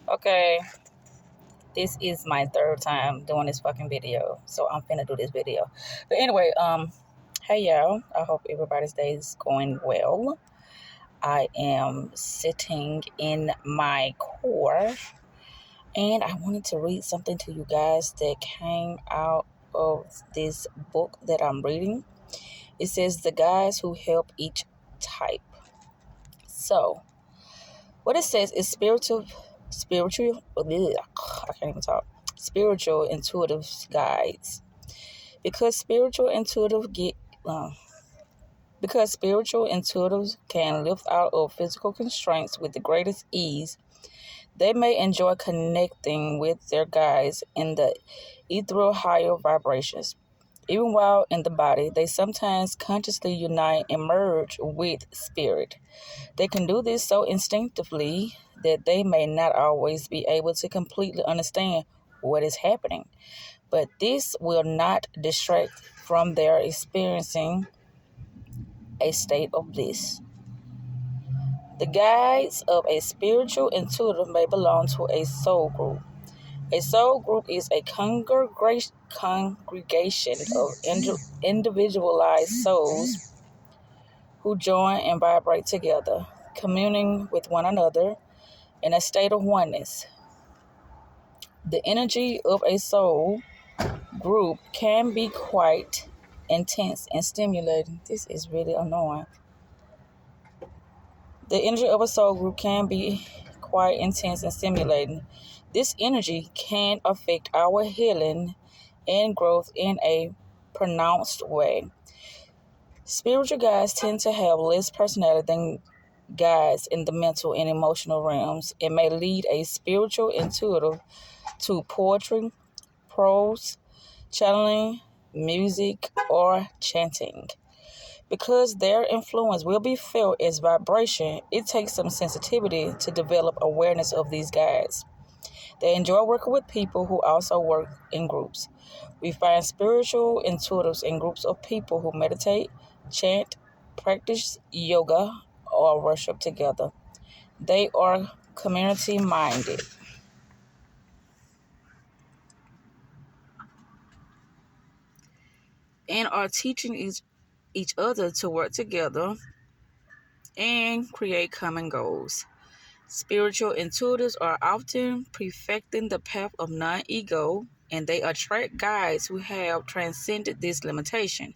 Okay, this is my third time doing this fucking video, so I'm finna do this video. But anyway, hey y'all, I hope everybody's day is going well. I am sitting in my car and I wanted to read something to you guys that came out of this book that I'm reading. It says the guys who help each type. So what it says is I can't even talk. Spiritual intuitive guides. Because spiritual intuitive get uh, because spiritual intuitives can lift out of physical constraints with the greatest ease, they may enjoy connecting with their guides in the ethereal higher vibrations. Even while in the body, they sometimes consciously unite and merge with spirit. They can do this so instinctively that they may not always be able to completely understand what is happening. But this will not distract from their experiencing a state of bliss. The guides of a spiritual intuitive may belong to a soul group. A soul group is a congregation of individualized souls who join and vibrate together, communing with one another in a state of oneness. The energy of a soul group can be quite intense and stimulating. This is really annoying. The energy of a soul group can be quite intense and stimulating. This energy can affect our healing and growth in a pronounced way. Spiritual guides tend to have less personality than guides in the mental and emotional realms. It may lead a spiritual intuitive to poetry, prose, channeling, music, or chanting. Because their influence will be felt as vibration, it takes some sensitivity to develop awareness of these guides. They enjoy working with people who also work in groups. We find spiritual intuitives in groups of people who meditate, chant, practice yoga, or worship together. They are community minded and are teaching each other to work together and create common goals. Spiritual intuitives are often perfecting the path of non-ego, and they attract guides who have transcended this limitation.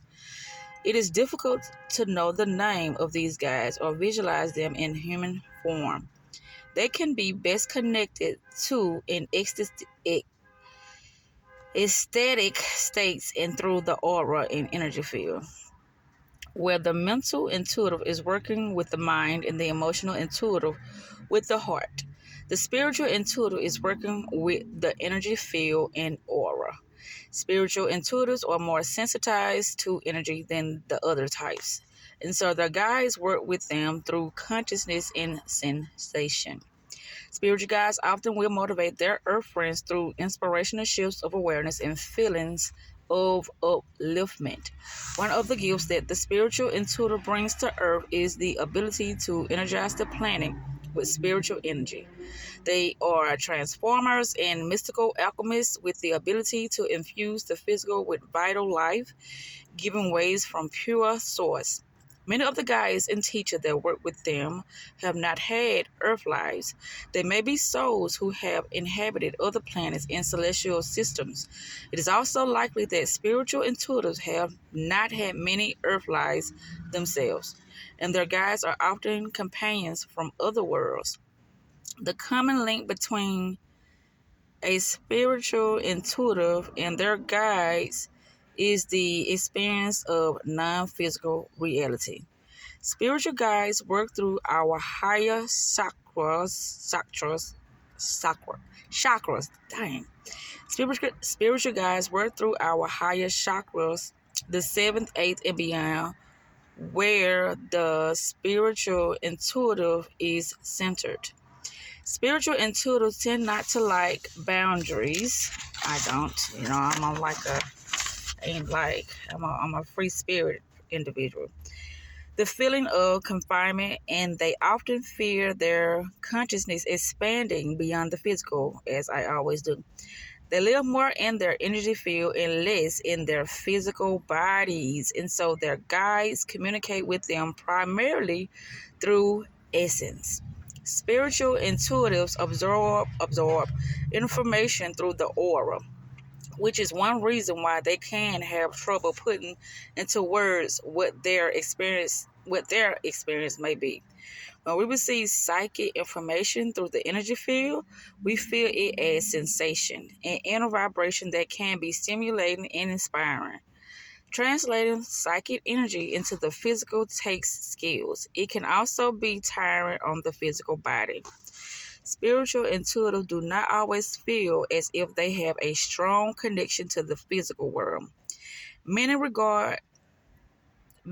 It is difficult to know the name of these guides or visualize them in human form. They can be best connected to in ecstatic states and through the aura and energy field, where the mental intuitive is working with the mind and the emotional intuitive with the heart. The spiritual intuitive is working with the energy field and aura. Spiritual intuitives are more sensitized to energy than the other types, and so their guides work with them through consciousness and sensation. Spiritual guides often will motivate their earth friends through inspirational shifts of awareness and feelings of upliftment. One of the gifts that the spiritual intuitive brings to earth is the ability to energize the planet with spiritual energy. They are transformers and mystical alchemists with the ability to infuse the physical with vital life, giving waves from pure source. Many of the guides and teachers that work with them have not had earth lives. They may be souls who have inhabited other planets and celestial systems. It is also likely that spiritual intuitives have not had many earth lives themselves, and their guides are often companions from other worlds. The common link between a spiritual intuitive and their guides is the experience of non-physical reality. Spiritual guides work through our higher chakras. Dang. Spiritual guides work through our higher chakras, the seventh, eighth, and beyond, where the spiritual intuitive is centered. Spiritual intuitives tend not to like boundaries. I don't. I'm a, like a ain't like I'm a free spirit individual. the feeling of confinement, and they often fear their consciousness expanding beyond the physical, as I always do. They live more in their energy field and less in their physical bodies, and so their guides communicate with them primarily through essence. Spiritual intuitives absorb information through the aura, which is one reason why they can have trouble putting into words what their experience may be. When we receive psychic information through the energy field, we feel it as sensation, an inner vibration that can be stimulating and inspiring. Translating psychic energy into the physical takes skills. It can also be tiring on the physical body. Spiritual intuitives do not always feel as if they have a strong connection to the physical world. Many regard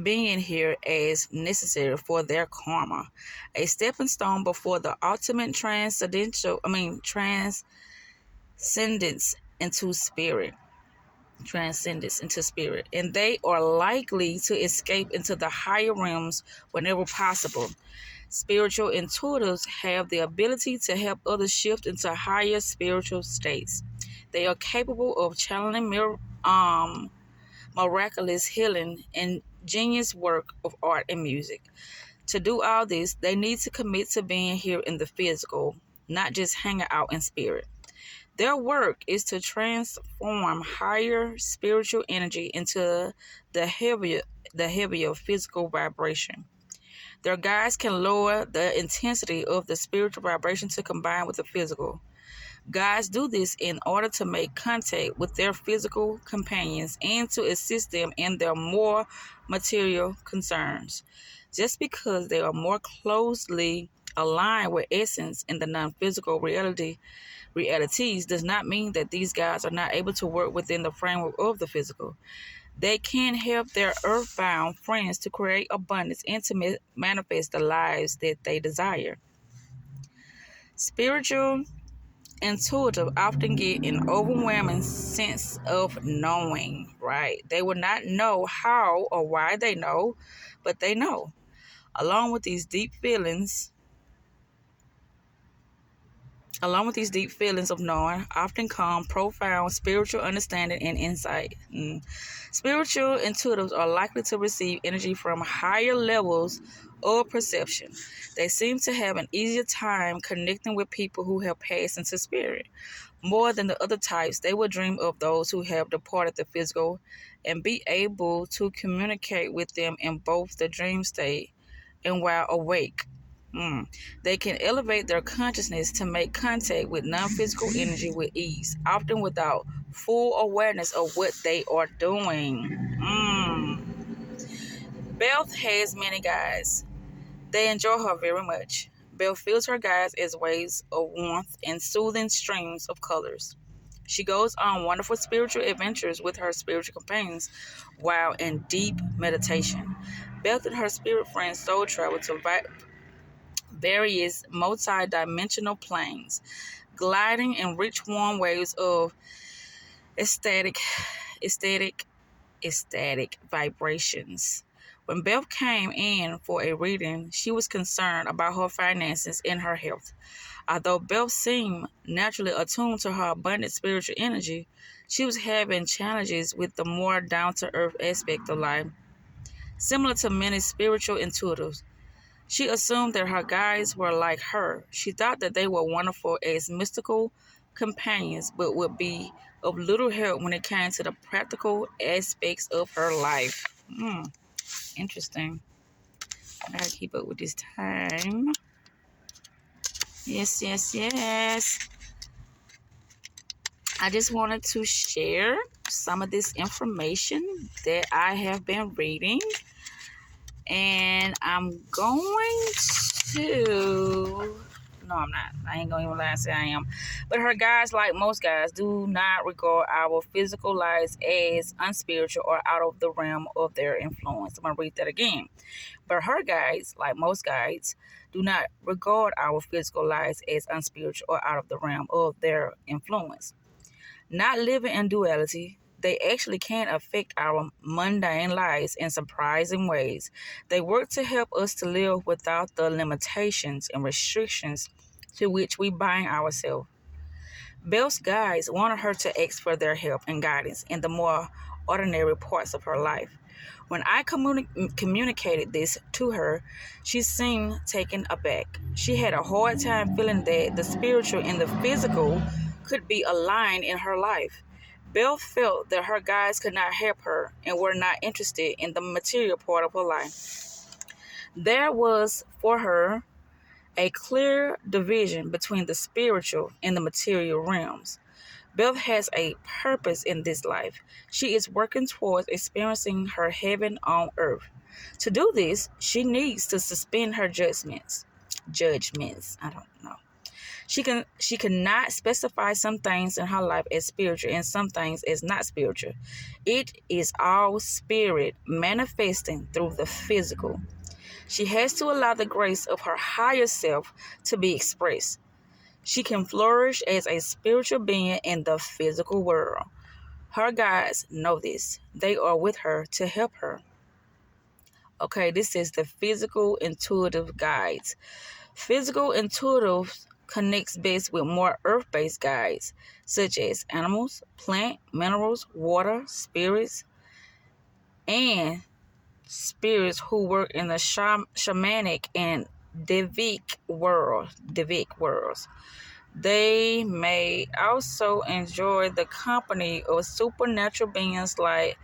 being here as necessary for their karma, a stepping stone before the ultimate transcendence into spirit. Transcendence into spirit, and they are likely to escape into the higher realms whenever possible. Spiritual intuitives have the ability to help others shift into higher spiritual states. They are capable of channeling miraculous healing and genius work of art and music. To do all this, they need to commit to being here in the physical, not just hanging out in spirit. Their work is to transform higher spiritual energy into the heavier physical vibration. Their guides can lower the intensity of the spiritual vibration to combine with the physical. Guides do this in order to make contact with their physical companions and to assist them in their more material concerns. Just because they are more closely aligned with essence in the non-physical realities does not mean that these guides are not able to work within the framework of the physical. They can help their earthbound friends to create abundance and to manifest the lives that they desire. Spiritual intuitive often get an overwhelming sense of knowing, right? They will not know how or why they know, but they know. Along with these deep feelings, Along with these deep feelings of knowing, often come profound spiritual understanding and insight. Spiritual intuitives are likely to receive energy from higher levels of perception. They seem to have an easier time connecting with people who have passed into spirit. More than the other types, they will dream of those who have departed the physical and be able to communicate with them in both the dream state and while awake. They can elevate their consciousness to make contact with non physical energy with ease, often without full awareness of what they are doing. Beth has many guides. They enjoy her very much. Beth feels her guides as waves of warmth and soothing streams of colors. She goes on wonderful spiritual adventures with her spiritual companions while in deep meditation. Beth and her spirit friends soul travel to various multi-dimensional planes, gliding in rich warm waves of ecstatic, ecstatic, ecstatic vibrations. When Beth came in for a reading, she was concerned about her finances and her health. Although Beth seemed naturally attuned to her abundant spiritual energy, she was having challenges with the more down-to-earth aspect of life. Similar to many spiritual intuitives, she assumed that her guides were like her. She thought that they were wonderful as mystical companions, but would be of little help when it came to the practical aspects of her life. Interesting. I gotta keep up with this time. Yes, yes, yes. I just wanted to share some of this information that I have been reading. And I'm going to. No, I'm not. I ain't going to even lie and say I am. But her guides, like most guys, do not regard our physical lives as unspiritual or out of the realm of their influence. I'm going to read that again. But her guides, like most guides, do not regard our physical lives as unspiritual or out of the realm of their influence. Not living in duality, they actually can affect our mundane lives in surprising ways. They work to help us to live without the limitations and restrictions to which we bind ourselves. Belle's guides wanted her to ask for their help and guidance in the more ordinary parts of her life. When I communicated this to her, she seemed taken aback. She had a hard time feeling that the spiritual and the physical could be aligned in her life. Belle felt that her guides could not help her and were not interested in the material part of her life. There was for her a clear division between the spiritual and the material realms. Beth has a purpose in this life. She is working towards experiencing her heaven on earth. To do this, she needs to suspend her judgments. I don't know. She cannot specify some things in her life as spiritual and some things as not spiritual. It is all spirit manifesting through the physical. She has to allow the grace of her higher self to be expressed. She can flourish as a spiritual being in the physical world. Her guides know this. They are with her to help her. Okay, this is the physical intuitive guides. Physical intuitive connects best with more earth-based guides, such as animals, plant, minerals, water, spirits, and spirits who work in the shamanic and Devic worlds. They may also enjoy the company of supernatural beings like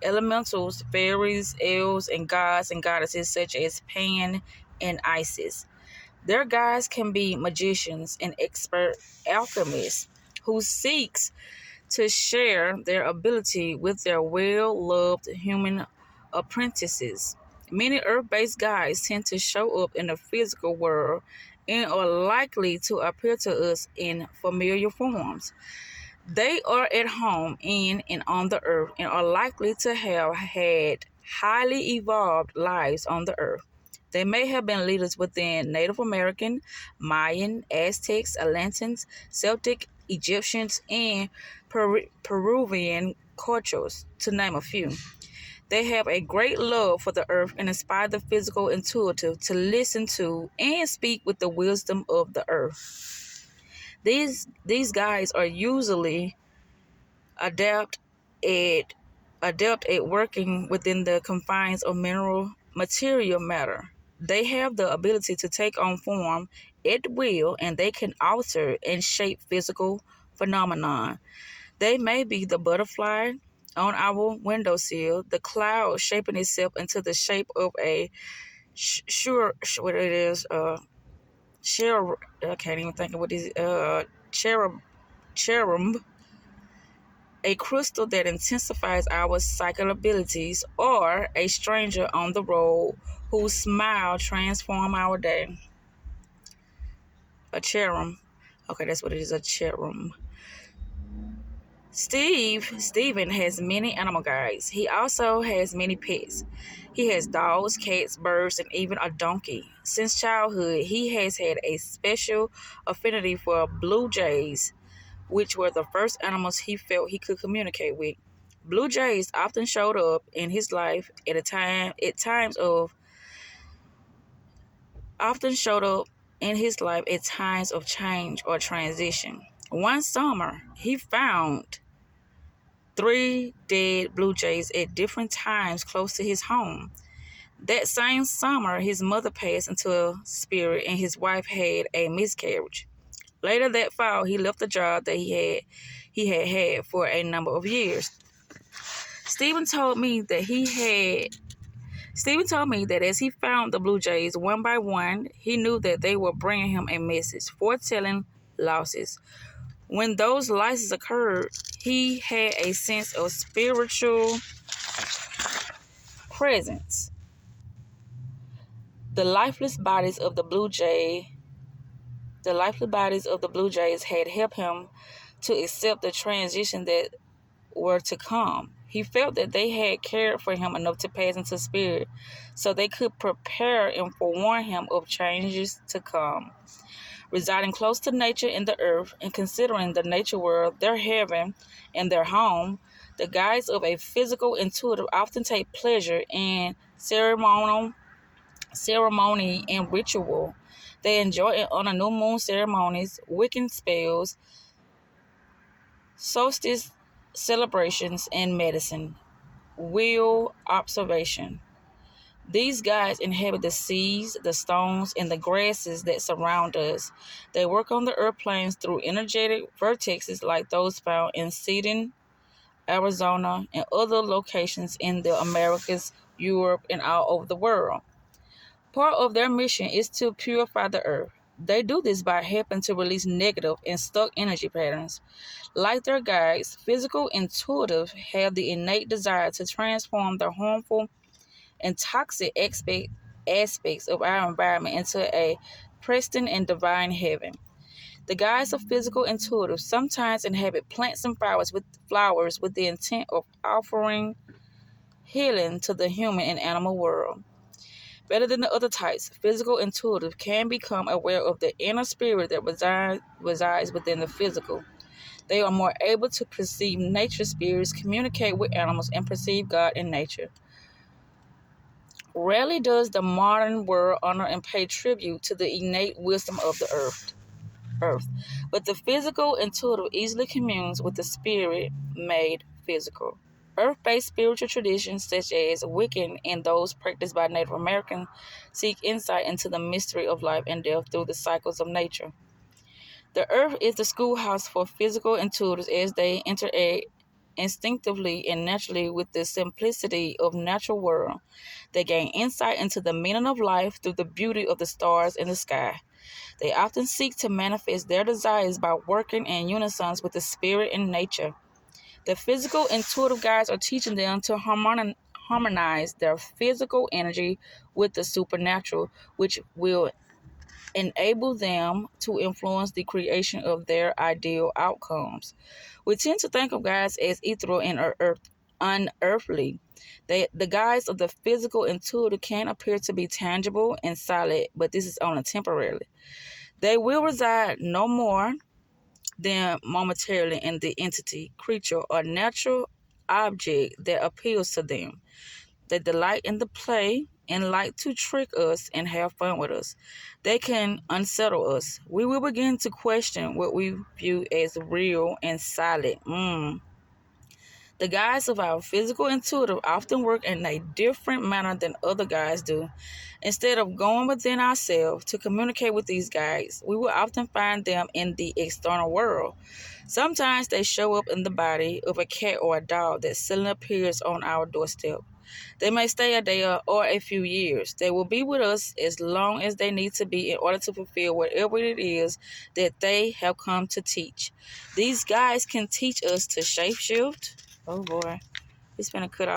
elementals, fairies, elves, and gods and goddesses such as Pan and Isis. Their guides can be magicians and expert alchemists who seeks to share their ability with their well-loved human apprentices. Many Earth-based guides tend to show up in the physical world and are likely to appear to us in familiar forms. They are at home in and on the earth and are likely to have had highly evolved lives on the earth. They may have been leaders within Native American, Mayan, Aztecs, Atlanteans, Celtic, Egyptians, and Peruvian cultures, to name a few. They have a great love for the earth and inspire the physical intuitive to listen to and speak with the wisdom of the earth. These guys are usually adept at working within the confines of mineral material matter. They have the ability to take on form at will, and they can alter and shape physical phenomenon. They may be the butterfly on our windowsill, the cloud shaping itself into the shape of a what it is, cherub. I can't even think of what is cherub, a crystal that intensifies our psychic abilities, or a stranger on the road whose smile transforms our day. A cherub. Okay, that's what it is, a cherub. Stephen has many animal guides. He also has many pets. He has dogs, cats, birds, and even a donkey. Since childhood, he has had a special affinity for blue jays, which were the first animals he felt he could communicate with. Blue jays often showed up in his life at times of change or transition. One summer, he found 3 dead blue jays at different times close to his home. That same summer, his mother passed into a spirit and his wife had a miscarriage. Later that fall, he left the job that he had for a number of years. Stephen told me that as he found the blue jays one by one, he knew that they were bringing him a message, foretelling losses. When those losses occurred, he had a sense of spiritual presence. The lifeless bodies of the blue jays had helped him to accept the transition that were to come. He felt that they had cared for him enough to pass into spirit so they could prepare and forewarn him of changes to come. Residing close to nature and the earth and considering the nature world their heaven and their home, The guides of a physical intuitive often take pleasure in ceremony and ritual. They enjoy and honor new moon ceremonies, Wiccan spells, solstice celebrations, and medicine. Will observation. These guides inhabit the seas, the stones, and the grasses that surround us. They work on the earth planes through energetic vortexes like those found in Seaton, Arizona, and other locations in the Americas, Europe, and all over the world. Part of their mission is to purify the earth. They do this by helping to release negative and stuck energy patterns. Like their guides, physical intuitives have the innate desire to transform the harmful and toxic aspects of our environment into a pristine and divine heaven. The guides of physical intuitives sometimes inhabit plants and flowers with the intent of offering healing to the human and animal world. Better than the other types, physical intuitive can become aware of the inner spirit that resides within the physical. They are more able to perceive nature spirits, communicate with animals, and perceive God in nature. Rarely does the modern world honor and pay tribute to the innate wisdom of the earth. But the physical intuitive easily communes with the spirit made physical. Earth-based spiritual traditions such as Wiccan and those practiced by Native Americans seek insight into the mystery of life and death through the cycles of nature. The earth is the schoolhouse for physical intuitives as they interact instinctively and naturally with the simplicity of natural world. They gain insight into the meaning of life through the beauty of the stars in the sky. They often seek to manifest their desires by working in unison with the spirit and nature. The physical intuitive guides are teaching them to harmonize their physical energy with the supernatural, which will enable them to influence the creation of their ideal outcomes. We tend to think of guides as ethereal and unearthly. The guides of the physical intuitive can appear to be tangible and solid, but this is only temporarily. They will reside no more than momentarily in the entity, creature, or natural object that appeals to them. They delight in the play and like to trick us and have fun with us. They can unsettle us. We will begin to question what we view as real and solid. The guides of our physical intuitive often work in a different manner than other guides do. Instead of going within ourselves to communicate with these guides, we will often find them in the external world. Sometimes they show up in the body of a cat or a dog that suddenly appears on our doorstep. They may stay a day or a few years. They will be with us as long as they need to be in order to fulfill whatever it is that they have come to teach. These guides can teach us to shapeshift. Oh boy, it's been a cut off.